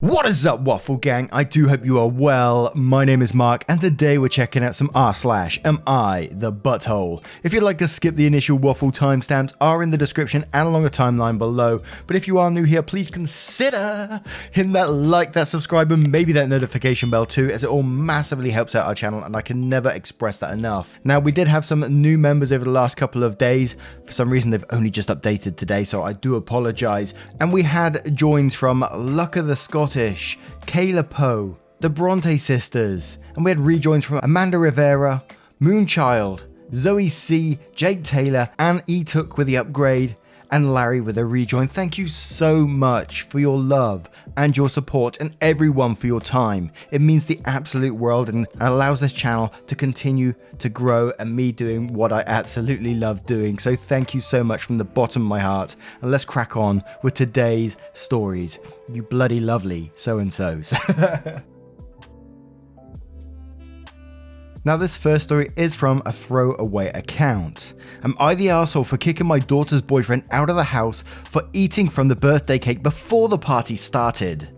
What is up, Waffle Gang? I do hope you are well. My name is Mark, and today we're checking out some r/am I the butthole. If you'd like to skip the initial waffle, timestamps are in the description and along the timeline below. But if you are new here, please consider hitting that like, that subscribe, and maybe that notification bell too, as it all massively helps out our channel, and I can never express that enough. Now, we did have some new members over the last couple of days. For some reason, they've only just updated today, so I do apologize. And we had joins from Luck of the Scottish, Kayla Poe, the Bronte sisters, and we had rejoins from Amanda Rivera, Moonchild, Zoe C, Jake Taylor, Anne E Took with the upgrade, and Larry with a rejoin. Thank you so much for your love and your support, and everyone for your time. It means the absolute world and allows this channel to continue to grow and me doing what I absolutely love doing. So thank you so much from the bottom of my heart, and let's crack on with today's stories. You bloody lovely so-and-sos. Now, this first story is from a throwaway account. Am I the arsehole for kicking my daughter's boyfriend out of the house for eating from the birthday cake before the party started?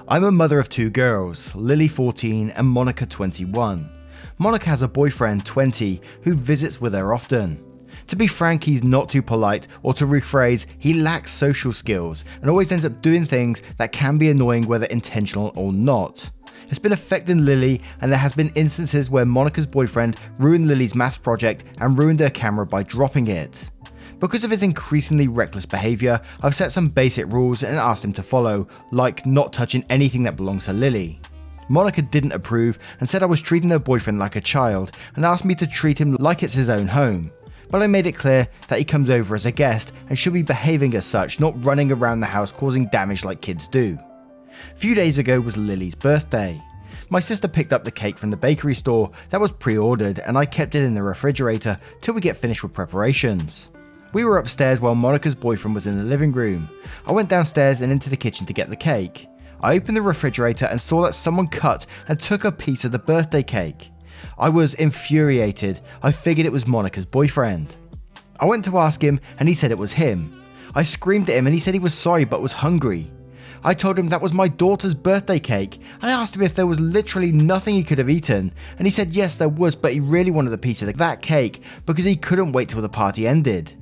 I'm a mother of two girls, Lily 14 and Monica 21. Monica has a boyfriend 20 who visits with her often. To be frank, he's not too polite, or to rephrase, he lacks social skills and always ends up doing things that can be annoying whether intentional or not. It's been affecting Lily, and there has been instances where Monica's boyfriend ruined Lily's maths project and ruined her camera by dropping it. Because of his increasingly reckless behaviour, I've set some basic rules and asked him to follow, like not touching anything that belongs to Lily. Monica didn't approve and said I was treating her boyfriend like a child and asked me to treat him like it's his own home. But I made it clear that he comes over as a guest and should be behaving as such, not running around the house causing damage like kids do. A few days ago was Lily's birthday. My sister picked up the cake from the bakery store that was pre-ordered, and I kept it in the refrigerator till we get finished with preparations. We were upstairs while Monica's boyfriend was in the living room. I went downstairs and into the kitchen to get the cake. I opened the refrigerator and saw that someone cut and took a piece of the birthday cake. I was infuriated. I figured it was Monica's boyfriend. I went to ask him and he said it was him. I screamed at him and he said he was sorry but was hungry. I told him that was my daughter's birthday cake. I asked him if there was literally nothing he could have eaten, and he said yes there was, but he really wanted a piece of that cake because he couldn't wait till the party ended.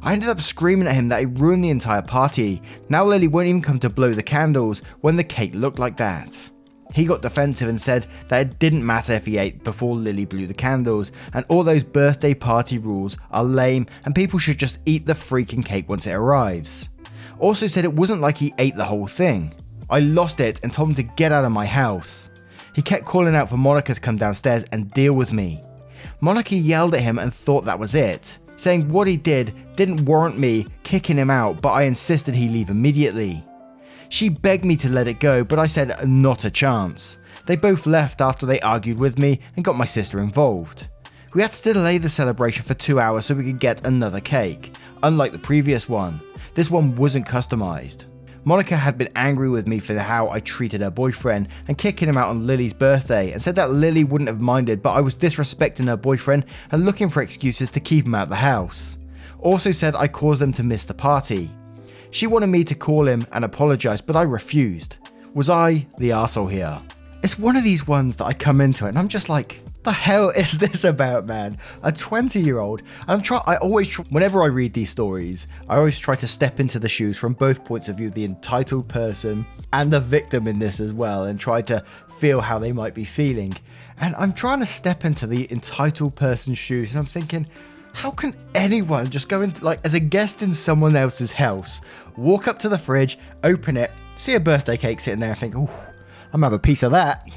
I ended up screaming at him that he ruined the entire party. Now Lily won't even come to blow the candles when the cake looked like that. He got defensive and said that it didn't matter if he ate before Lily blew the candles, and all those birthday party rules are lame and people should just eat the freaking cake once it arrives. Also said it wasn't like he ate the whole thing. I lost it and told him to get out of my house. He kept calling out for Monica to come downstairs and deal with me. Monica yelled at him and thought that was it, saying what he did didn't warrant me kicking him out, but I insisted he leave immediately. She begged me to let it go, but I said not a chance. They both left after they argued with me and got my sister involved. We had to delay the celebration for 2 hours so we could get another cake, unlike the previous one. This one wasn't customized. Monica had been angry with me for how I treated her boyfriend and kicking him out on Lily's birthday, and said that Lily wouldn't have minded, but I was disrespecting her boyfriend and looking for excuses to keep him out of the house. Also said I caused them to miss the party. She wanted me to call him and apologise, but I refused. Was I the arsehole here? It's one of these ones that I come into it and I'm just like, the hell is this about, man? A 20-year-old. Whenever I read these stories, I always try to step into the shoes from both points of view, the entitled person and the victim in this as well, and try to feel how they might be feeling. And I'm trying to step into the entitled person's shoes, and I'm thinking, how can anyone just go into, like, as a guest in someone else's house, walk up to the fridge, open it, see a birthday cake sitting there and think, oh, I'm gonna have a piece of that.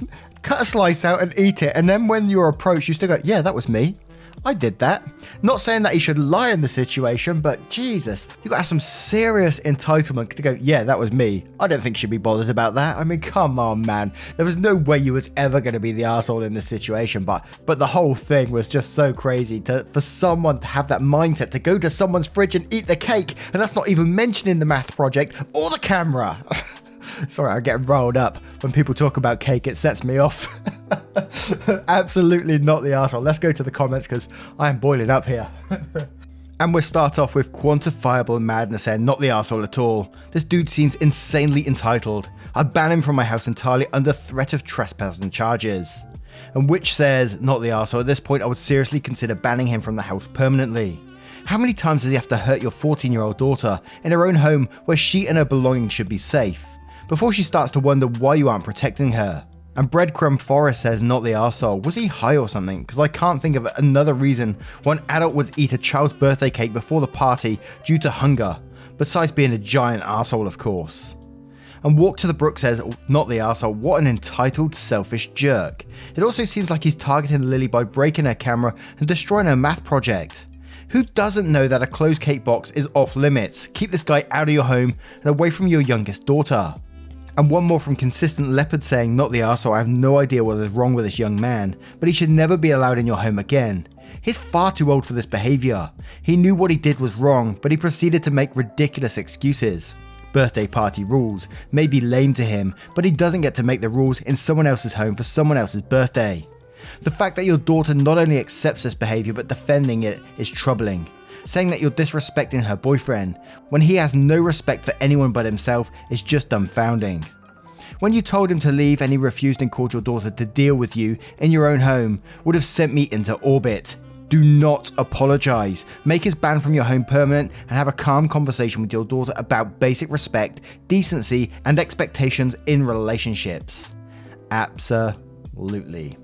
Cut a slice out and eat it, and then when you're approached, you still go, yeah, that was me. I did that. Not saying that he should lie in the situation, but Jesus, you gotta have some serious entitlement to go, yeah, that was me. I don't think she'd be bothered about that. I mean, come on, man. There was no way you was ever gonna be the arsehole in this situation, but the whole thing was just so crazy for someone to have that mindset to go to someone's fridge and eat the cake, and that's not even mentioning the math project or the camera. Sorry, I get rolled up when people talk about cake. It sets me off. Absolutely not the arsehole. Let's go to the comments because I am boiling up here. And we'll start off with quantifiable madness and not the arsehole at all. This dude seems insanely entitled. I'd ban him from my house entirely under threat of trespassing charges. And Witch says, not the arsehole, at this point I would seriously consider banning him from the house permanently. How many times does he have to hurt your 14-year-old daughter in her own home where she and her belongings should be safe, before she starts to wonder why you aren't protecting her? And Breadcrumb Forest says, not the arsehole. Was he high or something? Because I can't think of another reason why an adult would eat a child's birthday cake before the party due to hunger, besides being a giant arsehole, of course. And Walk to the Brook says, not the arsehole, what an entitled, selfish jerk. It also seems like he's targeting Lily by breaking her camera and destroying her math project. Who doesn't know that a closed cake box is off limits? Keep this guy out of your home and away from your youngest daughter. And one more from Consistent Leopard saying, not the arsehole, I have no idea what is wrong with this young man, but he should never be allowed in your home again. He's far too old for this behaviour. He knew what he did was wrong, but he proceeded to make ridiculous excuses. Birthday party rules may be lame to him, but he doesn't get to make the rules in someone else's home for someone else's birthday. The fact that your daughter not only accepts this behaviour but defending it is troubling. Saying that you're disrespecting her boyfriend when he has no respect for anyone but himself is just dumbfounding. When you told him to leave and he refused and called your daughter to deal with you in your own home would have sent me into orbit. Do not apologise. Make his ban from your home permanent and have a calm conversation with your daughter about basic respect, decency and expectations in relationships. Absolutely.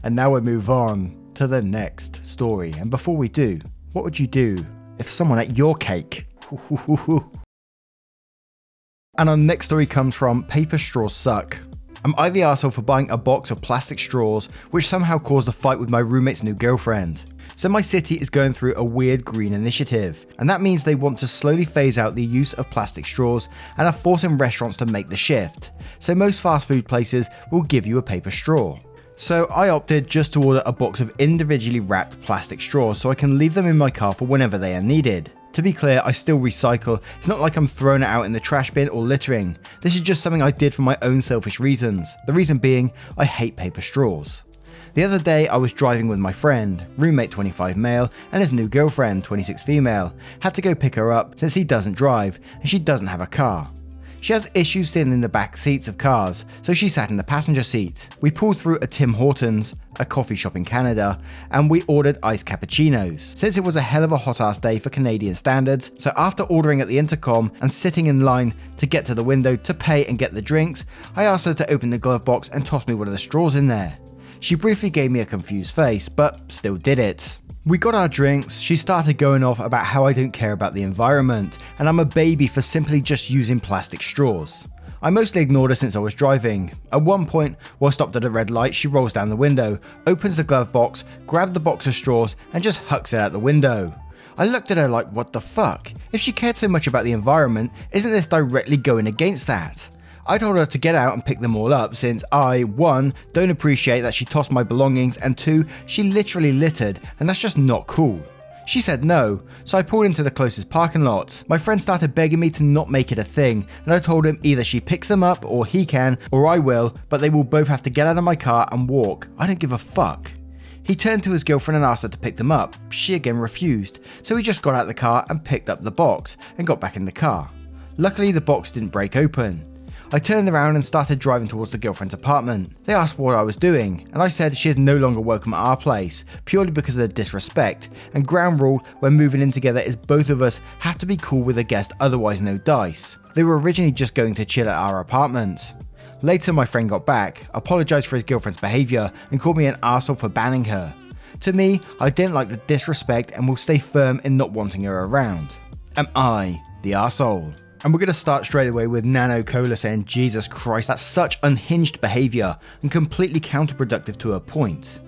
And now we move on to the next story. And before we do, what would you do if someone ate your cake? And our next story comes from Paper Straws Suck. Am I the arsehole for buying a box of plastic straws which somehow caused a fight with my roommate's new girlfriend? So my city is going through a weird green initiative, and that means they want to slowly phase out the use of plastic straws and are forcing restaurants to make the shift. So most fast food places will give you a paper straw. So I opted just to order a box of individually wrapped plastic straws so I can leave them in my car for whenever they are needed. To be clear, I still recycle. It's not like I'm throwing it out in the trash bin or littering. This is just something I did for my own selfish reasons. The reason being, I hate paper straws. The other day I was driving with my friend, roommate 25 male, and his new girlfriend 26 female. Had to go pick her up since he doesn't drive and she doesn't have a car. She has issues sitting in the back seats of cars, so she sat in the passenger seat. We pulled through a Tim Hortons, a coffee shop in Canada, and we ordered iced cappuccinos. Since it was a hell of a hot ass day for Canadian standards, so after ordering at the intercom and sitting in line to get to the window to pay and get the drinks, I asked her to open the glove box and toss me one of the straws in there. She briefly gave me a confused face, but still did it. We got our drinks, she started going off about how I don't care about the environment, and I'm a baby for simply just using plastic straws. I mostly ignored her since I was driving. At one point, while stopped at a red light, she rolls down the window, opens the glove box, grabs the box of straws, and just hucks it out the window. I looked at her like, what the fuck? If she cared so much about the environment, isn't this directly going against that? I told her to get out and pick them all up since I, 1, don't appreciate that she tossed my belongings, and 2, she literally littered and that's just not cool. She said no, so I pulled into the closest parking lot. My friend started begging me to not make it a thing, and I told him either she picks them up or he can, or I will, but they will both have to get out of my car and walk. I don't give a fuck. He turned to his girlfriend and asked her to pick them up. She again refused, so he just got out of the car and picked up the box and got back in the car. Luckily the box didn't break open. I turned around and started driving towards the girlfriend's apartment. They asked what I was doing, and I said she is no longer welcome at our place, purely because of the disrespect, and ground rule when moving in together is both of us have to be cool with a guest, otherwise no dice. They were originally just going to chill at our apartment. Later my friend got back, apologised for his girlfriend's behaviour, and called me an arsehole for banning her. To me, I didn't like the disrespect and will stay firm in not wanting her around. Am I the arsehole? And we're going to start straight away with Nano Cola saying, Jesus Christ, that's such unhinged behaviour and completely counterproductive to her point.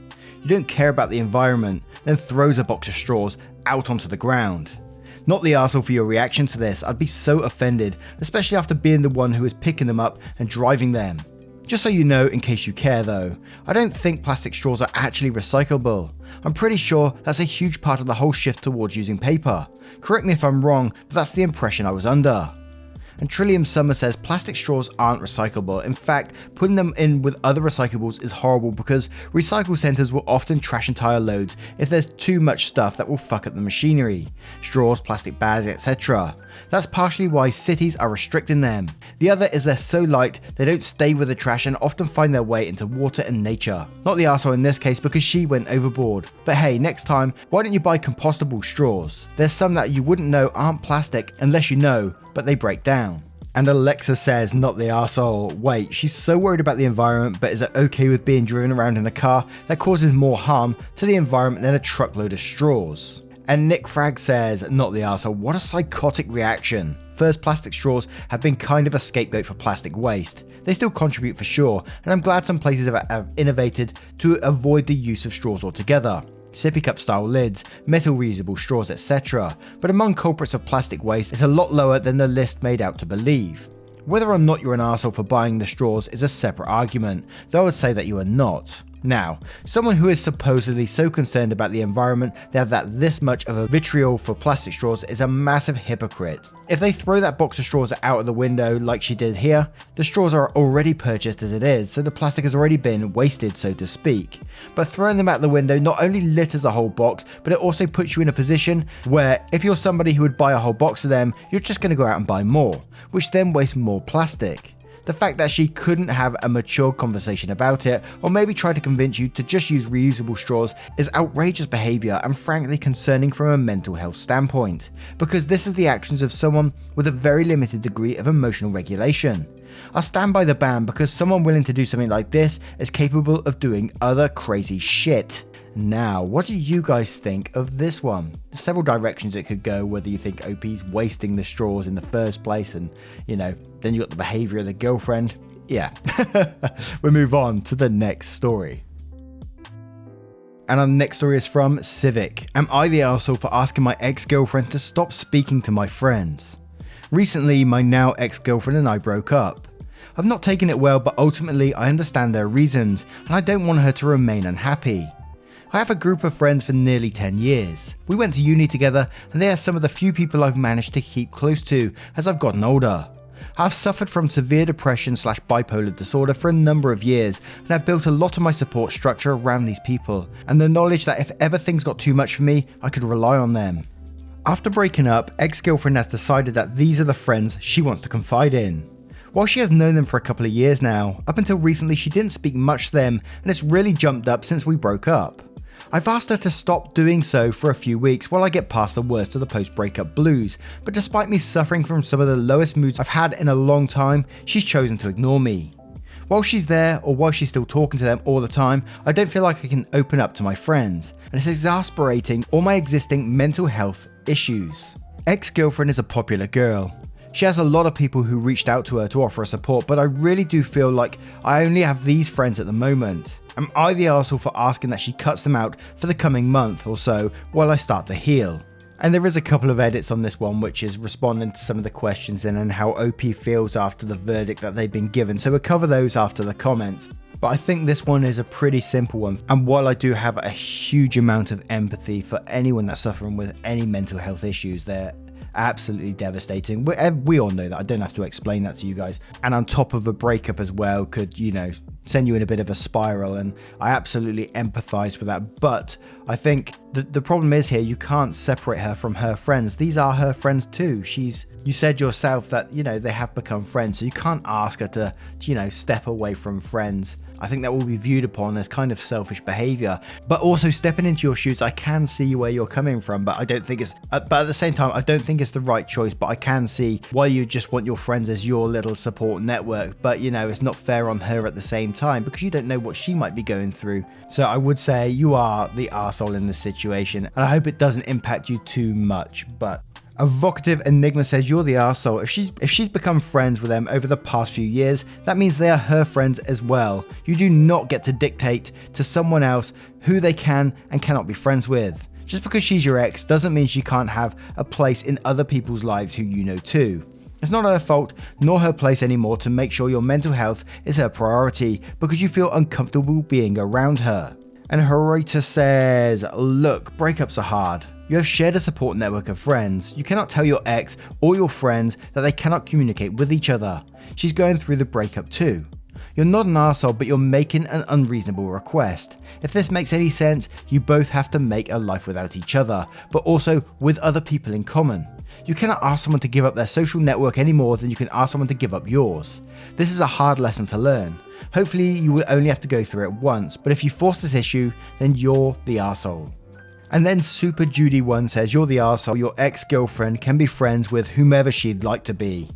You don't care about the environment, then throws a box of straws out onto the ground. Not the arsehole for your reaction to this, I'd be so offended, especially after being the one who is picking them up and driving them. Just so you know, in case you care though, I don't think plastic straws are actually recyclable. I'm pretty sure that's a huge part of the whole shift towards using paper. Correct me if I'm wrong, but that's the impression I was under. And Trillium Summer says plastic straws aren't recyclable. In fact, putting them in with other recyclables is horrible because recycle centers will often trash entire loads if there's too much stuff that will fuck up the machinery. Straws, plastic bags, etc. That's partially why cities are restricting them. The other is they're so light they don't stay with the trash and often find their way into water and nature. Not the arsehole in this case because she went overboard. But hey, next time, why don't you buy compostable straws? There's some that you wouldn't know aren't plastic unless you know, but they break down. And Alexa says, not the arsehole. Wait, she's so worried about the environment, but is it okay with being driven around in a car that causes more harm to the environment than a truckload of straws? And Nick Frag says, not the arsehole, what a psychotic reaction. First, plastic straws have been kind of a scapegoat for plastic waste. They still contribute for sure, and I'm glad some places have innovated to avoid the use of straws altogether. Sippy cup style lids, metal reusable straws, etc. But among culprits of plastic waste, it's a lot lower than the list made out to believe. Whether or not you're an arsehole for buying the straws is a separate argument, though I would say that you are not. Now, someone who is supposedly so concerned about the environment they have that this much of a vitriol for plastic straws is a massive hypocrite. If they throw that box of straws out of the window like she did here, the straws are already purchased as it is, so the plastic has already been wasted, so to speak. But throwing them out the window not only litters the whole box, but it also puts you in a position where if you're somebody who would buy a whole box of them, you're just going to go out and buy more, which then wastes more plastic. The fact that she couldn't have a mature conversation about it, or maybe try to convince you to just use reusable straws, is outrageous behaviour and frankly concerning from a mental health standpoint, because this is the actions of someone with a very limited degree of emotional regulation. I stand by the ban because someone willing to do something like this is capable of doing other crazy shit. Now, what do you guys think of this one? There's several directions it could go, whether you think OP's wasting the straws in the first place and, then you got the behaviour of the girlfriend. Yeah, we'll move on to the next story. And our next story is from Civic. Am I the arsehole for asking my ex-girlfriend to stop speaking to my friends? Recently, my now ex-girlfriend and I broke up. I've not taken it well, but ultimately I understand their reasons, and I don't want her to remain unhappy. I have a group of friends for nearly 10 years. We went to uni together, and they are some of the few people I've managed to keep close to as I've gotten older. I've suffered from severe depression/bipolar disorder for a number of years, and I've built a lot of my support structure around these people, and the knowledge that if ever things got too much for me, I could rely on them. After breaking up, ex-girlfriend has decided that these are the friends she wants to confide in. While she has known them for a couple of years now, up until recently she didn't speak much to them, and it's really jumped up since we broke up. I've asked her to stop doing so for a few weeks while I get past the worst of the post-breakup blues, but despite me suffering from some of the lowest moods I've had in a long time, she's chosen to ignore me. While she's there, or while she's still talking to them all the time, I don't feel like I can open up to my friends, and it's exasperating all my existing mental health issues. Ex-girlfriend is a popular girl. She has a lot of people who reached out to her to offer her support, but I really do feel like I only have these friends at the moment. Am I the arsehole for asking that she cuts them out for the coming month or so while I start to heal? And there is a couple of edits on this one, which is responding to some of the questions and how OP feels after the verdict that they've been given, so we'll cover those after the comments. But I think this one is a pretty simple one, and while I do have a huge amount of empathy for anyone that's suffering with any mental health issues, they're absolutely devastating. We all know that. I don't have to explain that to you guys. And on top of a breakup as well could, send you in a bit of a spiral, and I absolutely empathize with that. But I think the problem is here, you can't separate her from her friends. These are her friends too. You said yourself that, they have become friends, so you can't ask her to, step away from friends. I think that will be viewed upon as kind of selfish behavior, but also stepping into your shoes, I can see where you're coming from, but I don't think but at the same time, I don't think it's the right choice, but I can see why you just want your friends as your little support network, but it's not fair on her at the same time because you don't know what she might be going through. So I would say you are the arsehole in this situation, and I hope it doesn't impact you too much, but Evocative Enigma says you're the arsehole. If she's become friends with them over the past few years, that means they are her friends as well. You do not get to dictate to someone else who they can and cannot be friends with. Just because she's your ex doesn't mean she can't have a place in other people's lives who you know too. It's not her fault nor her place anymore to make sure your mental health is her priority because you feel uncomfortable being around her. And Horita says, look, breakups are hard. You have shared a support network of friends. You cannot tell your ex or your friends that they cannot communicate with each other. She's going through the breakup too. You're not an arsehole, but you're making an unreasonable request. If this makes any sense, you both have to make a life without each other, but also with other people in common. You cannot ask someone to give up their social network any more than you can ask someone to give up yours. This is a hard lesson to learn. Hopefully you will only have to go through it once, but if you force this issue, then you're the arsehole. And then Super Judy 1 says, you're the arsehole, your ex-girlfriend can be friends with whomever she'd like to be.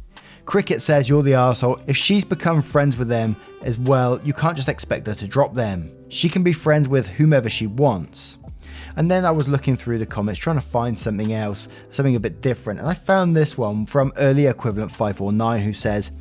Cricket says you're the arsehole, if she's become friends with them as well, you can't just expect her to drop them. She can be friends with whomever she wants. And then I was looking through the comments trying to find something else, something a bit different, and I found this one from early equivalent 549 who says,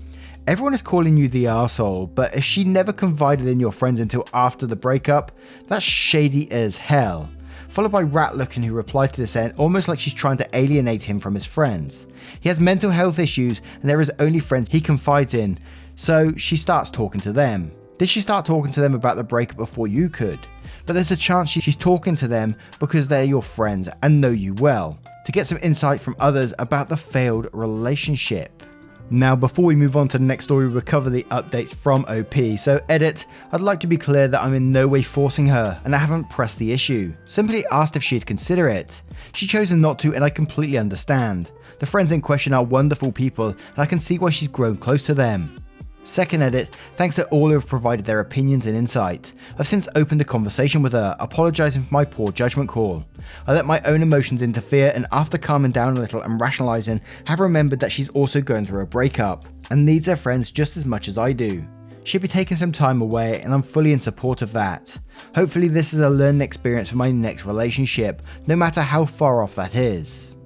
everyone is calling you the arsehole, but if she never confided in your friends until after the breakup, that's shady as hell. Followed by Rat Looking, who replied to this end almost like she's trying to alienate him from his friends. He has mental health issues and there is only friends he confides in, so she starts talking to them. Did she start talking to them about the breakup before you could? But there's a chance she's talking to them because they're your friends and know you well, to get some insight from others about the failed relationship. Now, before we move on to the next story, we'll cover the updates from OP. So, edit, I'd like to be clear that I'm in no way forcing her, and I haven't pressed the issue. Simply asked if she'd consider it. She chose not to, and I completely understand. The friends in question are wonderful people, and I can see why she's grown close to them. Second edit, thanks to all who have provided their opinions and insight. I've since opened a conversation with her, apologising for my poor judgment call. I let my own emotions interfere, and after calming down a little and rationalising, have remembered that she's also going through a breakup, and needs her friends just as much as I do. She'll be taking some time away, and I'm fully in support of that. Hopefully this is a learning experience for my next relationship, no matter how far off that is.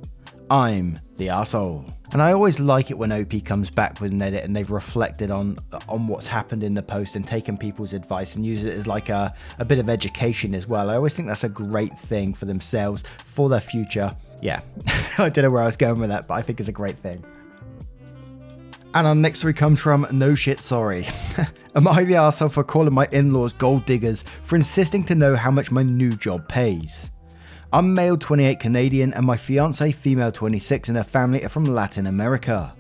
I'm the arsehole. And I always like it when OP comes back with an edit and they've reflected on what's happened in the post and taken people's advice and use it as like a bit of education as well. I always think that's a great thing for themselves, for their future. Yeah, I don't know where I was going with that, but I think it's a great thing. And our next story comes from No Shit Sorry. Am I the arsehole for calling my in-laws gold diggers for insisting to know how much my new job pays? I'm male 28 Canadian and my fiancée female 26 and her family are from Latin America.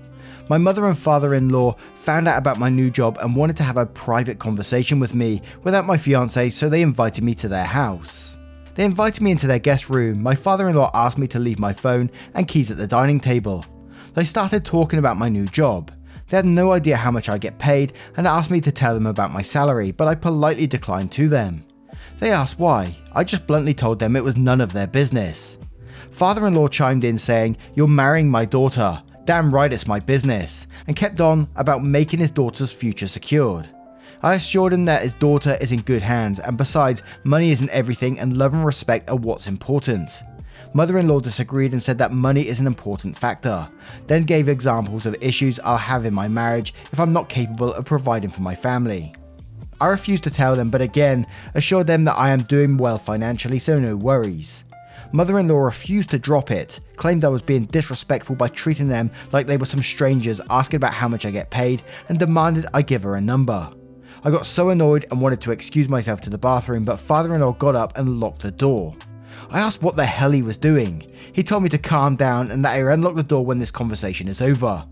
My mother and father-in-law found out about my new job and wanted to have a private conversation with me without my fiancée, so they invited me to their house. They invited me into their guest room. My father-in-law asked me to leave my phone and keys at the dining table. They started talking about my new job. They had no idea how much I get paid and asked me to tell them about my salary, but I politely declined to them. They asked why. I just bluntly told them it was none of their business. Father-in-law chimed in saying, "You're marrying my daughter. Damn right it's my business," and kept on about making his daughter's future secured. I assured him that his daughter is in good hands, and besides, money isn't everything and love and respect are what's important. Mother-in-law disagreed and said that money is an important factor, then gave examples of issues I'll have in my marriage if I'm not capable of providing for my family. I refused to tell them, but again, assured them that I am doing well financially, so no worries. Mother-in-law refused to drop it, claimed I was being disrespectful by treating them like they were some strangers asking about how much I get paid, and demanded I give her a number. I got so annoyed and wanted to excuse myself to the bathroom, but father-in-law got up and locked the door. I asked what the hell he was doing. He told me to calm down and that he'd unlock the door when this conversation is over.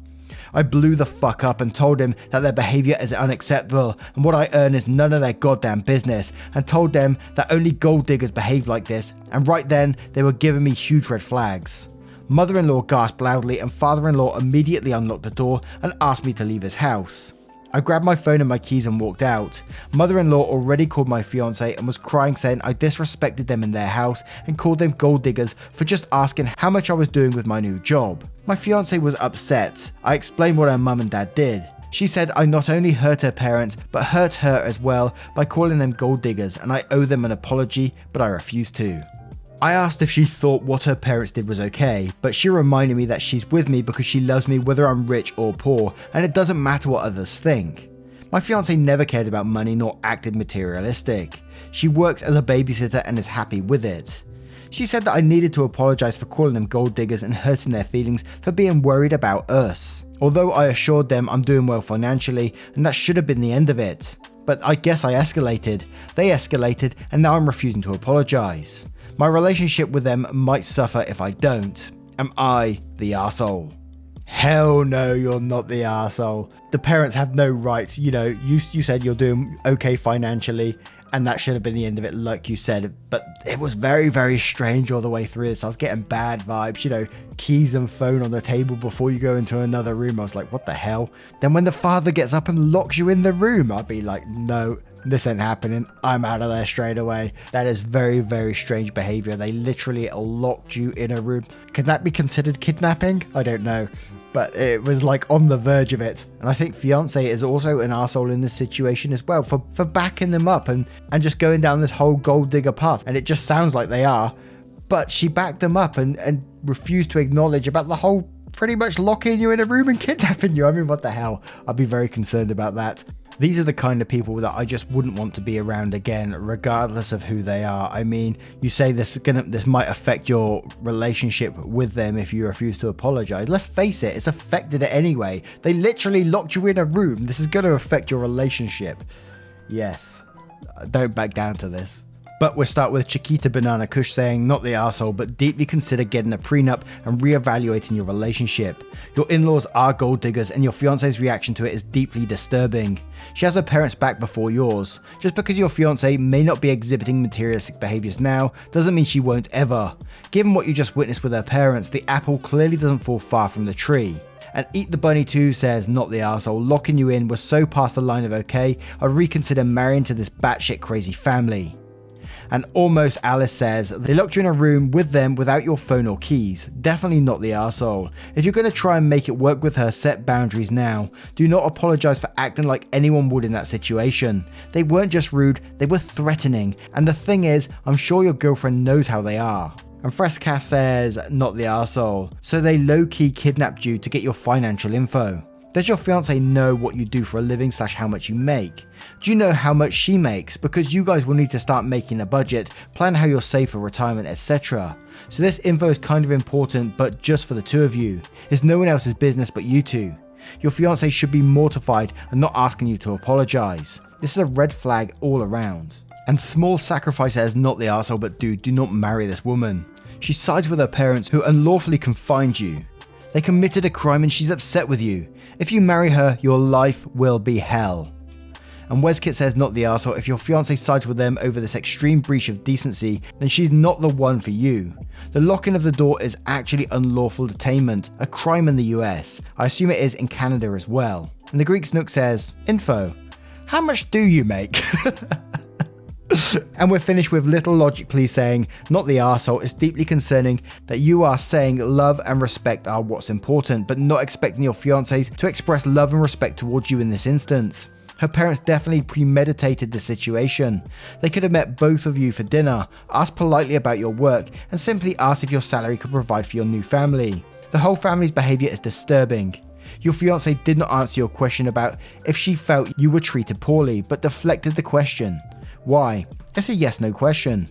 I blew the fuck up and told him that their behaviour is unacceptable and what I earn is none of their goddamn business, and told them that only gold diggers behave like this, and right then they were giving me huge red flags. Mother-in-law gasped loudly and father-in-law immediately unlocked the door and asked me to leave his house. I grabbed my phone and my keys and walked out. Mother-in-law already called my fiancé and was crying, saying I disrespected them in their house and called them gold diggers for just asking how much I was doing with my new job. My fiancé was upset. I explained what her mum and dad did. She said I not only hurt her parents, but hurt her as well by calling them gold diggers, and I owe them an apology, but I refused to. I asked if she thought what her parents did was okay, but she reminded me that she's with me because she loves me whether I'm rich or poor, and it doesn't matter what others think. My fiancé never cared about money nor acted materialistic. She works as a babysitter and is happy with it. She said that I needed to apologise for calling them gold diggers and hurting their feelings for being worried about us. Although I assured them I'm doing well financially and that should have been the end of it. But I guess I escalated. They escalated and now I'm refusing to apologise. My relationship with them might suffer if I don't. Am I the arsehole? Hell no, you're not the arsehole. The parents have no rights. You said you're doing okay financially, and that should have been the end of it, like you said. But it was very, very strange all the way through this. I was getting bad vibes, keys and phone on the table before you go into another room. I was like, what the hell? Then when the father gets up and locks you in the room, I'd be like, no, this ain't happening. I'm out of there straight away. That is very, very strange behavior. They literally locked you in a room. Can that be considered kidnapping? I don't know. But it was like on the verge of it. And I think fiance is also an arsehole in this situation as well for backing them up and just going down this whole gold digger path. And it just sounds like they are. But she backed them up and refused to acknowledge about the whole pretty much locking you in a room and kidnapping you. I mean, what the hell? I'd be very concerned about that. These are the kind of people that I just wouldn't want to be around again, regardless of who they are. I mean, you say this might affect your relationship with them if you refuse to apologize. Let's face it, it's affected it anyway. They literally locked you in a room. This is going to affect your relationship. Yes, don't back down to this. But we'll start with Chiquita Banana Kush saying, not the arsehole, but deeply consider getting a prenup and reevaluating your relationship. Your in-laws are gold diggers and your fiance's reaction to it is deeply disturbing. She has her parents back before yours. Just because your fiance may not be exhibiting materialistic behaviors now, doesn't mean she won't ever. Given what you just witnessed with her parents, the apple clearly doesn't fall far from the tree. And Eat the Bunny 2 says, not the arsehole, locking you in was so past the line of okay, I'd reconsider marrying to this batshit crazy family. And Almost Alice says, they locked you in a room with them without your phone or keys. Definitely not the arsehole. If you're going to try and make it work with her, set boundaries now. Do not apologize for acting like anyone would in that situation. They weren't just rude, they were threatening. And the thing is, I'm sure your girlfriend knows how they are. And Fresca says, not the arsehole. So they low-key kidnapped you to get your financial info. Does your fiance know what you do for a living / how much you make? Do you know how much she makes? Because you guys will need to start making a budget, plan how you'll save for retirement, etc. So this info is kind of important, but just for the two of you. It's no one else's business but you two. Your fiance should be mortified and not asking you to apologize. This is a red flag all around. And Small Sacrifice says, not the arsehole, but dude, do not marry this woman. She sides with her parents who unlawfully confined you. They committed a crime and she's upset with you. If you marry her, your life will be hell. And Weskit says, not the arsehole, if your fiance sides with them over this extreme breach of decency, then she's not the one for you. The locking of the door is actually unlawful detainment, a crime in the US. I assume it is in Canada as well. And the Greek Snook says, info, how much do you make? And we're finished with Little Logic Please saying, not the arsehole, it's deeply concerning that you are saying love and respect are what's important, but not expecting your fiancés to express love and respect towards you in this instance. Her parents definitely premeditated the situation. They could have met both of you for dinner, asked politely about your work, and simply asked if your salary could provide for your new family. The whole family's behavior is disturbing. Your fiance did not answer your question about if she felt you were treated poorly, but deflected the question. Why? It's a yes/no question.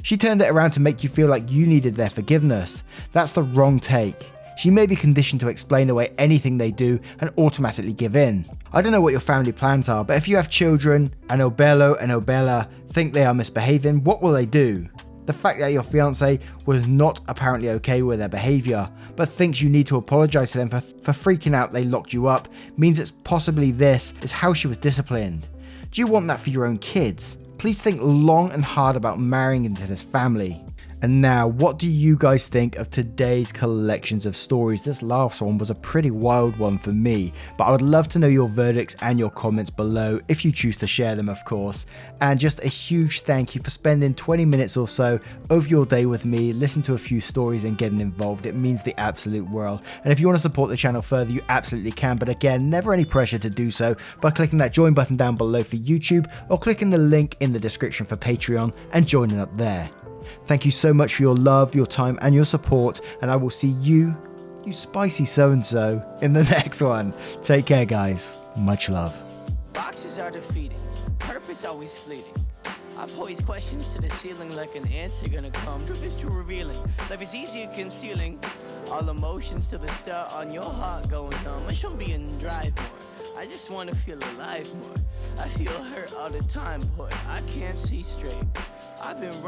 She turned it around to make you feel like you needed their forgiveness. That's the wrong take. She may be conditioned to explain away anything they do and automatically give in. I don't know what your family plans are, but if you have children and Obello and Obella think they are misbehaving, what will they do? The fact that your fiance was not apparently okay with their behavior, but thinks you need to apologize to them for freaking out they locked you up, means it's possibly this is how she was disciplined. Do you want that for your own kids? Please think long and hard about marrying into this family. And now, what do you guys think of today's collections of stories? This last one was a pretty wild one for me, but I would love to know your verdicts and your comments below, if you choose to share them, of course. And just a huge thank you for spending 20 minutes or so of your day with me, listening to a few stories and getting involved. It means the absolute world. And if you want to support the channel further, you absolutely can, but again, never any pressure to do so by clicking that join button down below for YouTube, or clicking the link in the description for Patreon and joining up there. Thank you so much for your love, your time, and your support, and I will see you spicy so-and-so, in the next one. Take care, guys. Much love. Boxes are defeating, purpose always fleeting. I pose questions to the ceiling like an answer gonna come. Truth is too revealing, life is easier concealing. All emotions till the start on your heart going numb. I shouldn't be in drive more, I just wanna feel alive more. I feel hurt all the time, boy, I can't see straight. I've been